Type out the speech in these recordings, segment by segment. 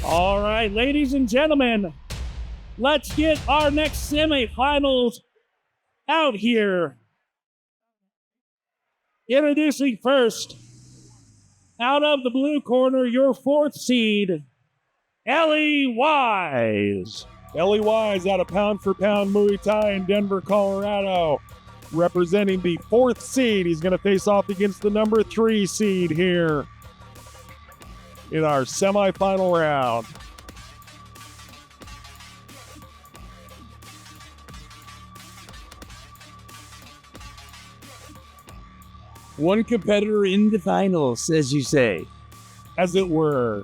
All right, ladies and gentlemen, let's get our next semifinals out here. Introducing first, out of the blue corner, your 4th seed, ELIE Wise. ELIE Wise out of Pound for Pound Muay Thai in Denver, Colorado. Representing the 4th seed. He's going to face off against the number 3 seed here in our semifinal round. One competitor in the finals, as you say. As it were.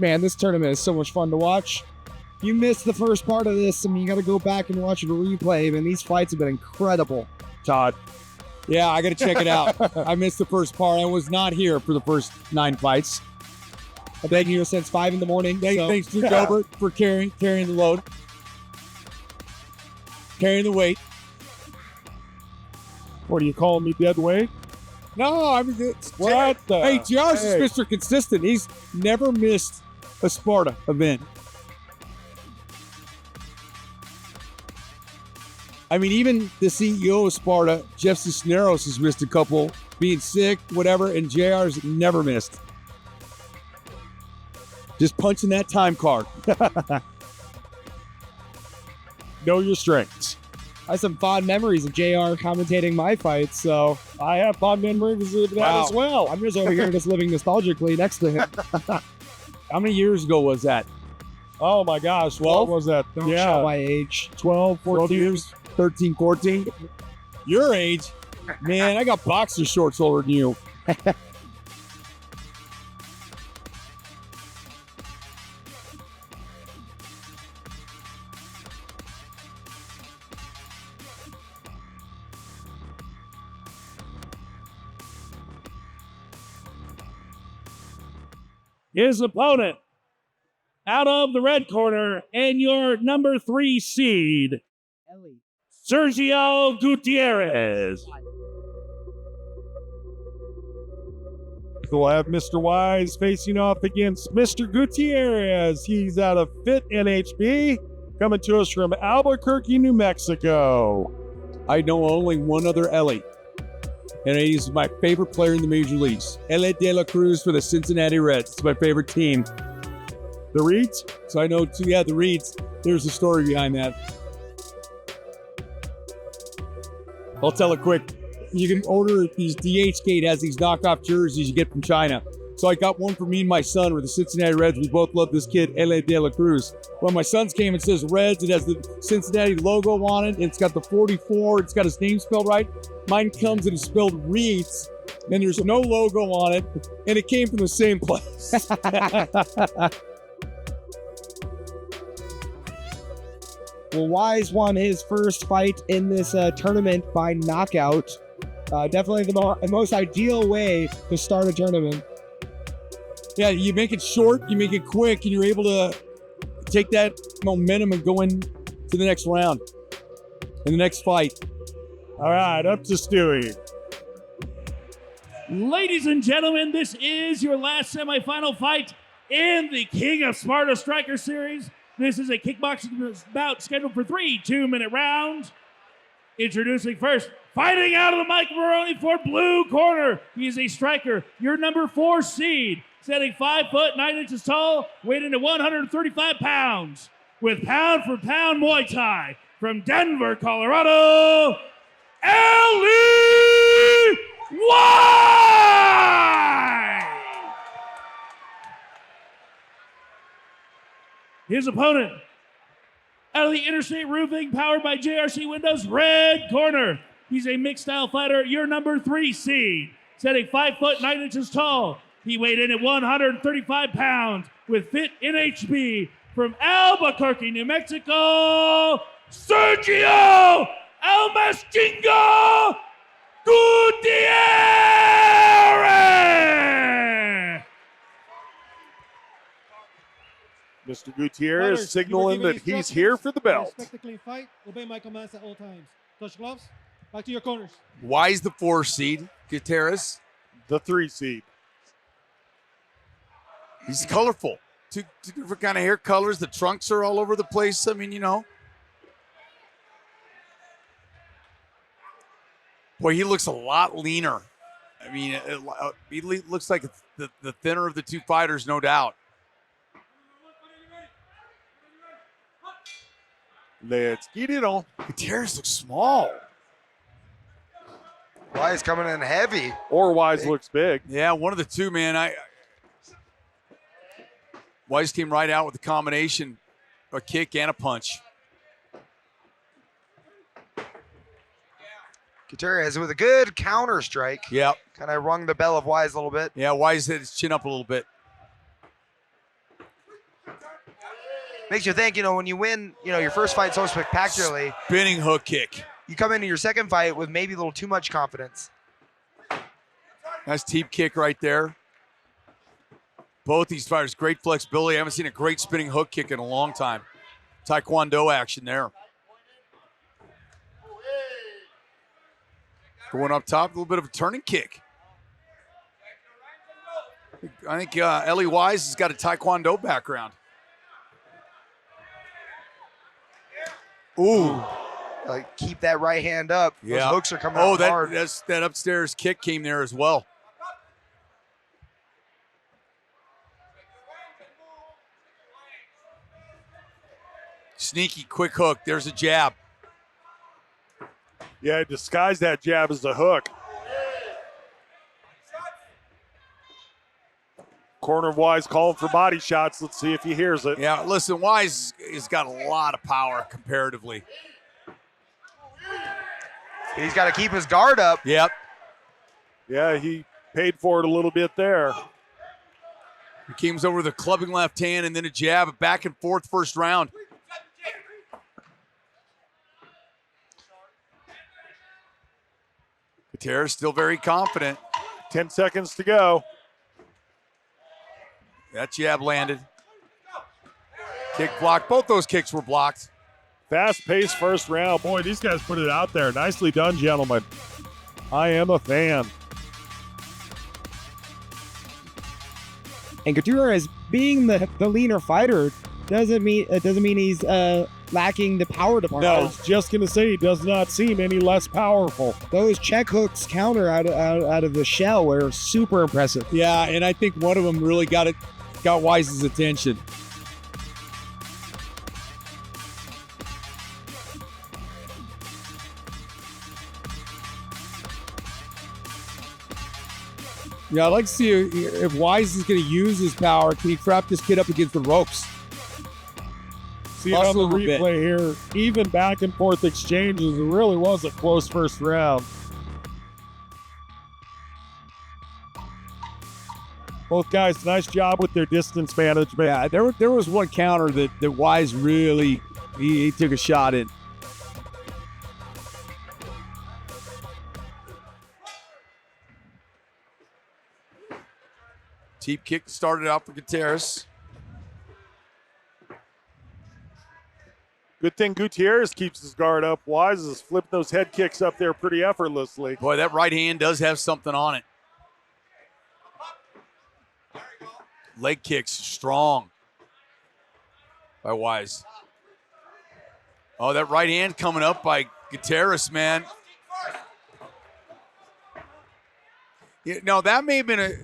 Man, this tournament is so much fun to watch. You missed the first part of this, you got to go back and watch the replay. Man, these fights have been incredible. Todd. Yeah, I got to check it out. I missed the first part. I was not here for the first 9 fights. I've been here since 5 in the morning. Thanks to Gilbert for carrying the load. Carrying the weight. What are you calling me, dead weight? No, I mean, hey, JR's is Mr. Consistent. He's never missed a Sparta event. I mean, even the CEO of Sparta, Jeff Cisneros, has missed a couple, being sick, whatever, and JR's never missed. Just punching that time card. Know your strengths. I have some fond memories of JR commentating my fights, so I have fond memories of that as well. I'm just over here just living nostalgically next to him. How many years ago was that? Oh my gosh, 12? what was that? Don't show my age. 12, 14 years. 13, 14. Your age? Man, I got boxer shorts older than you. His opponent, out of the red corner, and your number 3 seed, Sergio Gutierrez. So we'll have Mr. Wise facing off against Mr. Gutierrez. He's out of Fit NHB, coming to us from Albuquerque, New Mexico. I know only one other Ellie, and he's my favorite player in the major leagues. Elie de la Cruz for the Cincinnati Reds. It's my favorite team. The Reeds? So I know, too, yeah, the Reeds. There's a story behind that. I'll tell it quick. You can order these DHgate has these knockoff jerseys you get from China. So I got one for me and my son. We're the Cincinnati Reds. We both love this kid, Elie de la Cruz. When my son's came, it says Reds. It has the Cincinnati logo on it. It's got the 44. It's got his name spelled right. Mine comes and it's spelled Reeds, and there's no logo on it, and it came from the same place. Well, Wise won his first fight in this tournament by knockout. Definitely the most ideal way to start a tournament. Yeah, you make it short, you make it quick, and you're able to take that momentum and go into the next round, in the next fight. All right, up to Stewie. Ladies and gentlemen, this is your last semifinal fight in the King of Sparta Striker Series. This is a kickboxing bout scheduled for 3 2-minute rounds. Introducing first, fighting out of the microphone for blue corner. He is a striker, your number 4 seed, standing 5 foot 9 inches tall, weighing at 135 pounds. With pound for pound Muay Thai from Denver, Colorado, ELIE Wise! His opponent, out of the Interstate Roofing, powered by JRC Windows, red corner. He's a mixed style fighter, your number 3 seed, standing 5 foot 9 inches tall. He weighed in at 135 pounds with Fit NHB from Albuquerque, New Mexico, Sergio El Mastingo Gutierrez! Mr. Gutierrez signaling that he's here for the belt. Respect the clean fight. Obey my commands at all times. Touch gloves. Back to your corners. Wise the 4 seed. Gutierrez. The 3 seed. He's colorful. Two different kind of hair colors. The trunks are all over the place. I mean, you know. Boy, he looks a lot leaner. I mean, he looks like the thinner of the two fighters, no doubt. Let's get it on. Gutierrez looks small. Wise coming in heavy. Or Wise looks big. Yeah, one of the two, man. Wise came right out with a combination, a kick and a punch. Gutierrez with a good counter strike. Yep. Kind of rung the bell of Wise a little bit. Yeah, Wise hit his chin up a little bit. Makes you think, when you win, your first fight so spectacularly, Spinning hook kick. you come into your second fight with maybe a little too much confidence. Nice teep kick right there. Both these fighters, great flexibility. I haven't seen a great spinning hook kick in a long time. Taekwondo action there. Going up top, a little bit of a turning kick. I think Elie Wise has got a Taekwondo background. Ooh. Keep that right hand up. Yeah. Those hooks are coming out hard. That upstairs kick came there as well. Sneaky, quick hook. There's a jab. Yeah, disguise that jab as a hook. Corner of Wise calling for body shots. Let's see if he hears it. Yeah, listen, Wise has got a lot of power comparatively. He's got to keep his guard up. Yep. Yeah, he paid for it a little bit there. He came over with a clubbing left hand and then a jab, a back and forth first round. Gutierrez still very confident. 10 seconds to go. That jab landed. Kick blocked. Both those kicks were blocked. Fast-paced first round. Boy, these guys put it out there. Nicely done, gentlemen. I am a fan. And Gutierrez being the leaner fighter doesn't mean he's lacking the power I department. was just going to say he does not seem any less powerful. Those check hooks counter out of the shell were super impressive. Yeah, and I think one of them really got Wise's attention. Yeah, I'd like to see if Wise is going to use his power. Can he trap this kid up against the ropes? See it on the replay here. Even back and forth exchanges. It really was a close first round. Both guys, nice job with their distance management. Yeah, there was one counter that Wise really he took a shot in. Teep kick started out for Gutierrez. Good thing Gutierrez keeps his guard up. Wise is flipping those head kicks up there pretty effortlessly. Boy, that right hand does have something on it. Leg kicks strong by Wise. Oh, that right hand coming up by Gutierrez, man. Yeah, no, that may have been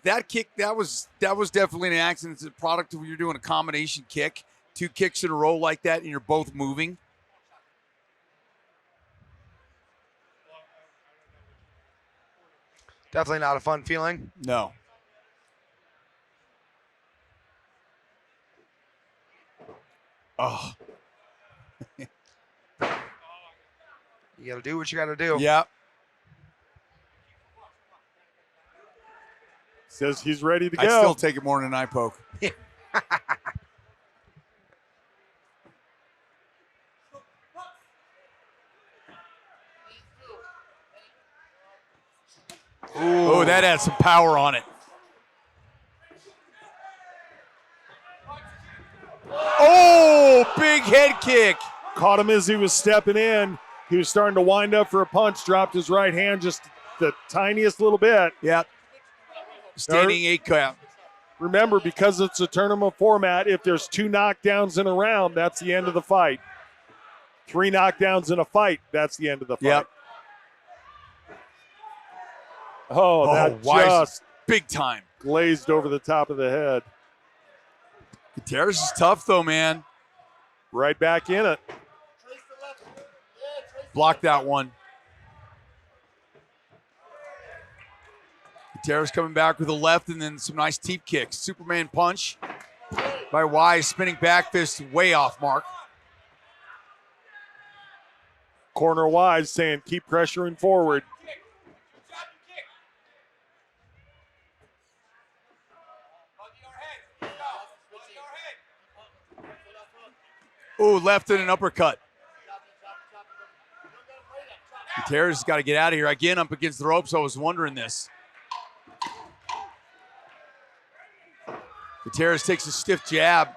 that kick. That was definitely an accident. It's a product of when you're doing a combination kick, two kicks in a row like that, and you're both moving. Definitely not a fun feeling. No. Oh. You got to do what you got to do. Yeah. Says he's ready to go. I'd still take it more than an eye poke. Oh, that had some power on it. Oh, big head kick. Caught him as he was stepping in. He was starting to wind up for a punch, dropped his right hand just the tiniest little bit. Yep. Standing eight count. Remember, because it's a tournament format, if there's 2 knockdowns in a round, that's the end of the fight. 3 knockdowns in a fight, that's the end of the fight. Yep. Oh, that Wise, just big time. glazed over the top of the head. Gutierrez is tough, though, man. Right back in it. Block that one. Gutierrez coming back with a left and then some nice teep kicks. Superman punch by Wise. Spinning back fist way off mark. Corner Wise saying keep pressuring forward. Ooh, left and an uppercut. Gutierrez has got to get out of here. Again, up against the ropes. I was wondering this. Gutierrez takes a stiff jab.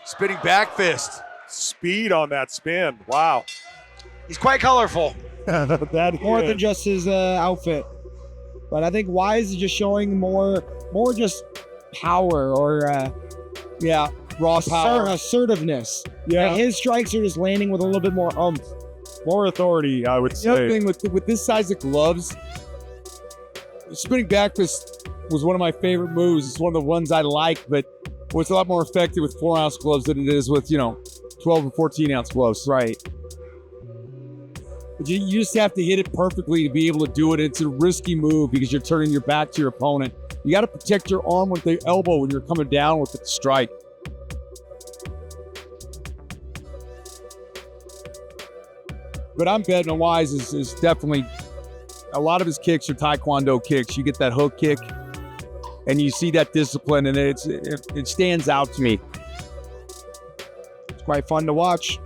Spinning back fist. Speed on that spin. Wow. He's quite colorful. That More hit. than just his outfit. But I think Wise is just showing more just power or Raw power. assertiveness. Yeah. His strikes are just landing with a little bit more umph. More authority, I would The other say. thing with this size of gloves, spinning back fist was one of my favorite moves. It's one of the ones I like, but it's a lot more effective with 4-ounce gloves than it is with 12 or 14-ounce gloves. Right. But you just have to hit it perfectly to be able to do it. It's a risky move because you're turning your back to your opponent. You got to protect your arm with the elbow when you're coming down with the strike. But I'm betting on Wise is definitely, a lot of his kicks are Taekwondo kicks. You get that hook kick, and you see that discipline, and it stands out to me. It's quite fun to watch.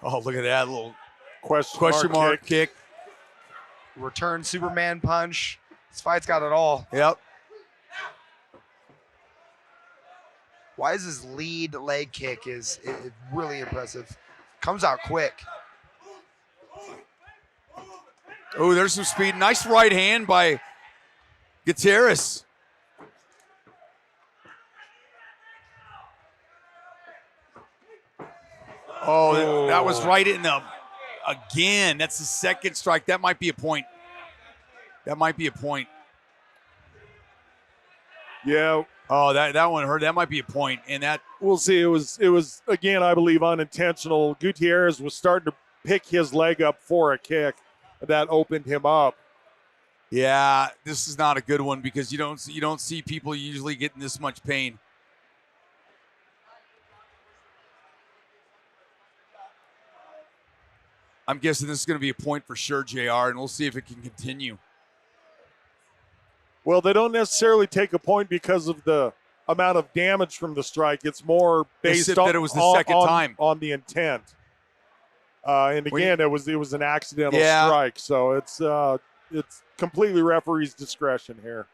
Oh, look at that little Question mark kick. Return Superman punch. This fight's got it all. Yep. Wise's lead leg kick is really impressive. Comes out quick. Oh, there's some speed. Nice right hand by Gutierrez. Oh, that was right in the, again, that's the second strike. That might be a point. That might be a point. Yeah, Oh, that one hurt. That might be a point. And that, we'll see. It was again, I believe, unintentional. Gutierrez was starting to pick his leg up for a kick. That opened him up. yeah, this is not a good one because you don't see people usually getting this much pain. I'm guessing this is going to be a point for sure, JR, and we'll see if it can continue. Well, they don't necessarily take a point because of the amount of damage from the strike. It's more based said on that it was the second time. on the intent. And again, it was an accidental Yeah. strike, so it's completely referee's discretion here.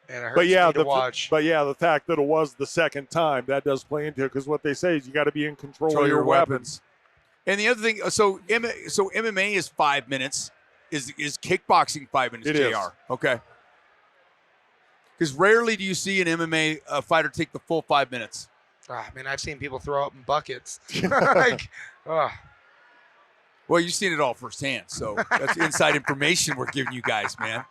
And it hurts But yeah, me to watch. the fact that it was the second time, that does play into it because what they say is you got to be in control of your weapons. And the other thing, so MMA is 5 minutes. Is kickboxing 5 minutes, It JR? is. Okay. Because rarely do you see an MMA fighter take the full 5 minutes. I've seen people throw up in buckets. Like, Well, you've seen it all firsthand, so that's inside information we're giving you guys, man.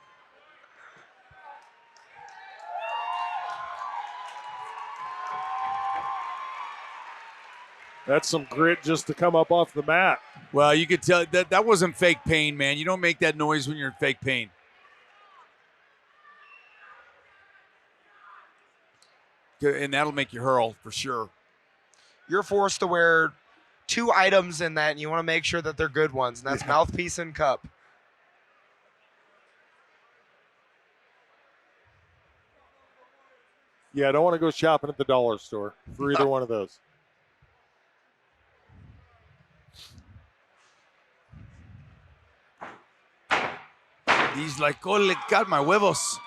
That's some grit just to come up off the mat. Well, you could tell that wasn't fake pain, man. You don't make that noise when you're in fake pain. And that'll make you hurl for sure. you're forced to wear 2 items in that, and you want to make sure that they're good ones, and that's mouthpiece and cup. Yeah, I don't want to go shopping at the dollar store for either one of those. He's like, oh, got my huevos.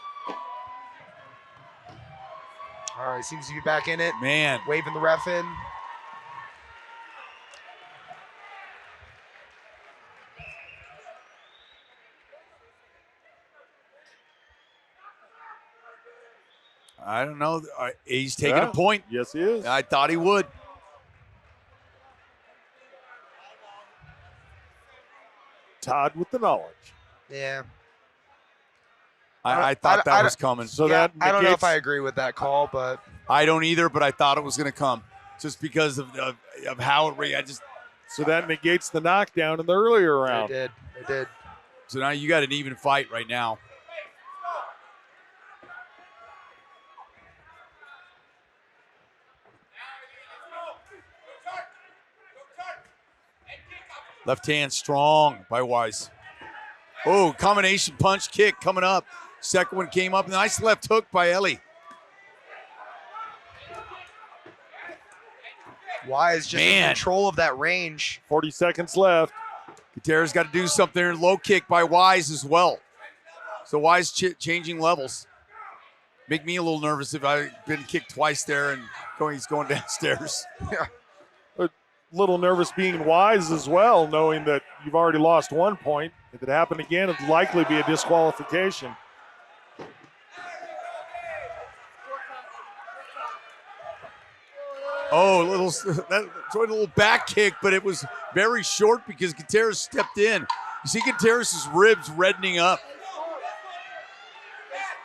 All right, seems to be back in it. Man. Waving the ref in. I don't know. He's taking a point. Yes, he is. I thought he would. Todd with the knowledge. Yeah. I thought that was coming. So Yeah, that I don't know if negates- I agree with that call, but I don't either, but I thought it was going to come just because of how it. I just. So that negates the knockdown in the earlier they round. did. They did. So now you got an even fight right now. Left hand strong by Wise. Oh, combination punch kick coming up. Second one came up. Nice left hook by Ellie. Wise just in control of that range. 40 seconds left. Gutierrez got to do something there. Low kick by Wise as well. So Wise changing levels. Make me a little nervous if I've been kicked twice there and he's going downstairs. Yeah. A little nervous being Wise as well, knowing that you've already lost 1 point. If it happened again, it'd likely be a disqualification. Oh, that tried a little back kick, but it was very short because Gutierrez stepped in. You see Gutierrez's ribs reddening up.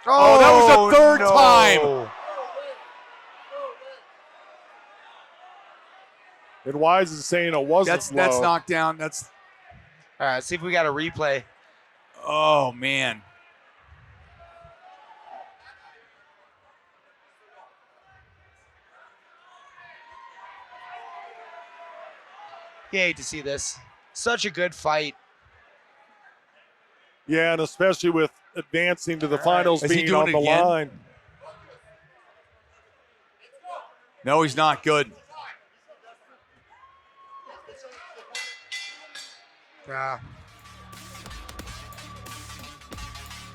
Oh, that was the third time. And Wise is saying it wasn't That's low. knockdown. All right, see if we got a replay. Oh, man. You hate to see this. Such a good fight. Yeah, and especially with advancing to the All right. finals Is he being doing on it the again? line. No, he's not good.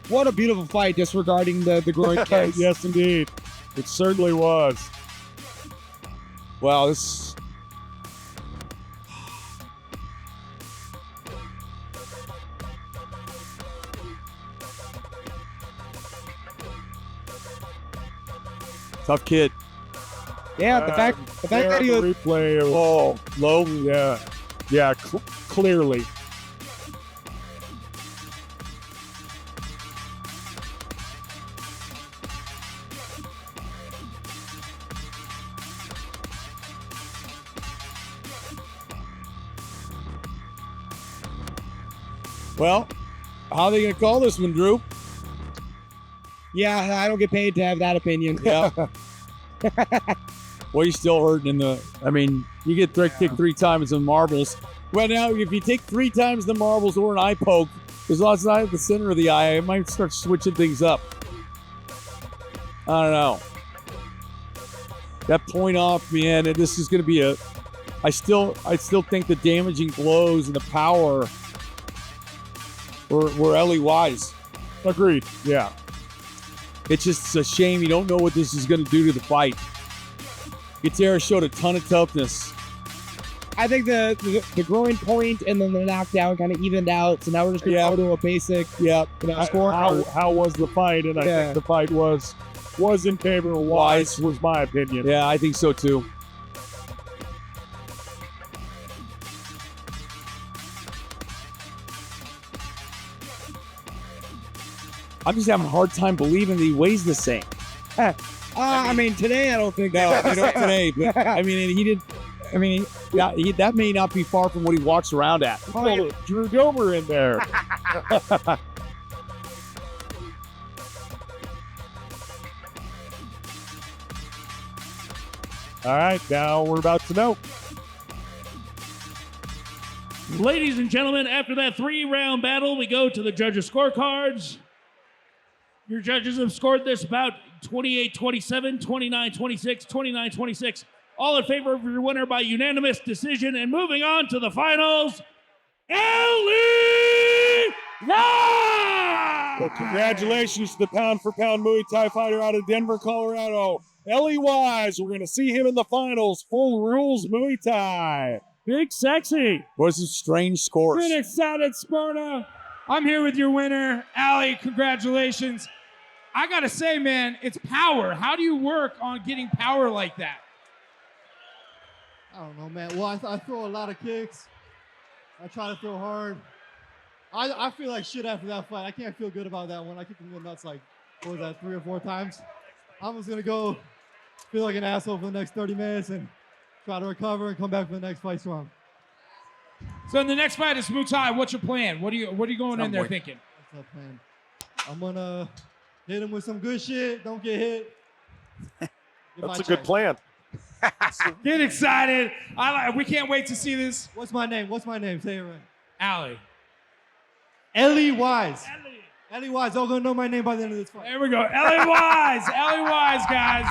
What a beautiful fight, disregarding the groin kicks. Yes, indeed. It certainly was. Wow, this. Tough kid. Yeah, the fact that he was, replay. Oh, low. Yeah, clearly. Well, how are they going to call this one, Drew? yeah, I don't get paid to have that opinion. Yeah. Well, he's still hurting in the. I mean, you get kicked 3 times in marbles. Well, now, if you take 3 times the marbles or an eye poke, as long as I at the center of the eye, I might start switching things up. I don't know. That point off, man, and this is going to be a. I still think the damaging blows and the power were Ellie Wise. Agreed. Yeah. It's just a shame you don't know what this is going to do to the fight. Gutierrez showed a ton of toughness. I think the groin point and then the knockdown kind of evened out. So now we're just going to go to a basic score. How was the fight? And I think the fight was in favor of Wise, was my opinion. Yeah, I think so too. I'm just having a hard time believing that he weighs the same. I mean, today I don't think. No, today, but I mean, he did. I mean, that may not be far from what he walks around at. Oh, Drew Dober in there. All right, now we're about to know. Ladies and gentlemen, after that 3-round battle, we go to the judges' scorecards. Your judges have scored this bout 28-27, 29-26, 29-26. All in favor of your winner by unanimous decision. And moving on to the finals, ELIE! Well, congratulations to the pound-for-pound Muay Thai fighter out of Denver, Colorado, ELIE Wise. We're going to see him in the finals. Full rules Muay Thai. Big Sexy. What some strange scores. Been excited, Sparta. I'm here with your winner, ELIE. Congratulations. I gotta say, man, it's power. How do you work on getting power like that? I don't know, man. Well, I throw a lot of kicks. I try to throw hard. I feel like shit after that fight. I can't feel good about that one. I kicked him in the nuts like, what was that, 3 or 4 times? I'm just going to go feel like an asshole for the next 30 minutes and try to recover and come back for the next fight strong. So in the next fight is Muay Thai. What's your plan? What are you going in there thinking? What's up, man? I'm going to hit him with some good shit. Don't get hit. That's a good plan. Get excited. We can't wait to see this. What's my name? Say it right. ELIE. ELIE Wise. ELIE Wise. Y'all going to know my name by the end of this fight. There we go. ELIE Wise. ELIE Wise, guys.